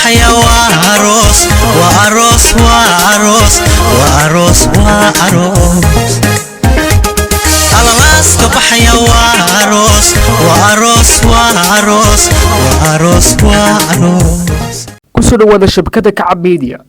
baxaya waa aroos waa aroos waa aroos waa aroos waa aroos alalaska baxaya waa aroos waa aroos waa aroos waa aroos waa aroos kusoo dhawaada shabakada Kacab Media.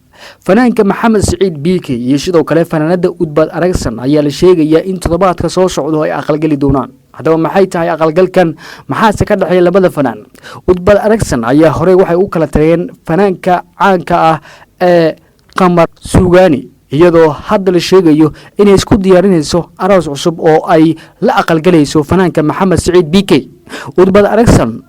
fanaanka Maxamed Saciid BK iyo sidoo kale fanaanada Udbad Aragsan ayaa la sheegayaa in toddobaadka soo socdo ay aqalgali doonaan. haddaba maxay tahay aqalgalkan maxaase ka dhaxay labada fanaan? Udbad Aragsan ayaa hore waxay u kala tageen fanaanka caanka ah ee Qamar Suugaani iyadoo hadda la sheegayo inay isku diyaarinayso aroos cusub oo ay la aqalgalayso fanaanka Maxamed Saciid BK. Udbad Aragsan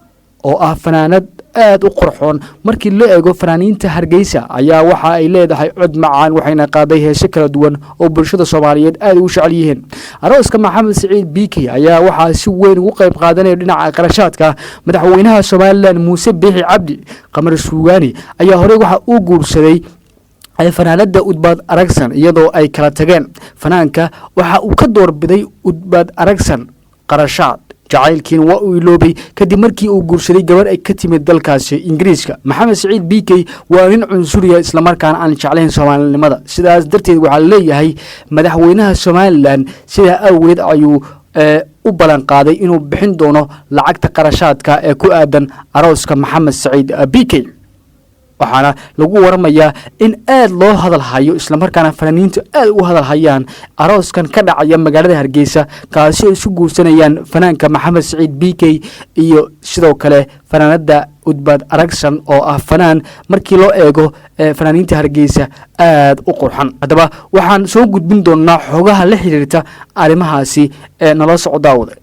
oo ah fanaanad aad u qurxoon markii la eego fanaaniinta Hargeysa ayaa waxa ay leedahay cod macaan waxayna qaaday heeso kala duwan oo bulshada Soomaaliyeed aad u jecel yihiin. arooska Maxamed Saciid BK ayaa waxa si weyn uga qayb qaadanaya dhinaca qarashaadka madaxweynaha Soomaaliland Muuse Biixi Cabdi. Qamar Suugaani ayaa hore waxa uu guursaday fanaanada Udbad Aragsan iyadoo ay kala tageen. fanaanka waxa uu ka doorbiday Udbad Aragsan qarashaad jacaylkiin waa uu iloobay kadib markii uu guursaday gabar ay ka timid dalkaasi Ingiriiska. Maxamed Saciid BK waa nin cunsuriya isla markaana aan jeclayn Soomaalinimada, sidaas darteed waxaa leeyahay madaxweynaha Soomaaliland sida awgeed ayuu u balan qaaday inuu bixin doono lacagta qarashaadka ee ku aadan arooska Maxamed Saciid BK. waxaana lagu waramayaa in aad loo hadal hayo isla markaana fanaaniintu aad u hadal hayaan arooskan ka dhacaya magaalada Hargeysa kaasi oo isu guursanayaan fanaanka Maxamed Saciid BK iyo sidoo kale fanaanada Udbad Aragsan oo ah fanaan markii loo eego fanaaniinta Hargeysa aad u qurxan. haddaba waxaan soo gudbin doonaa xogaha la xiriirta arrimahaasi ee nala socdaawada.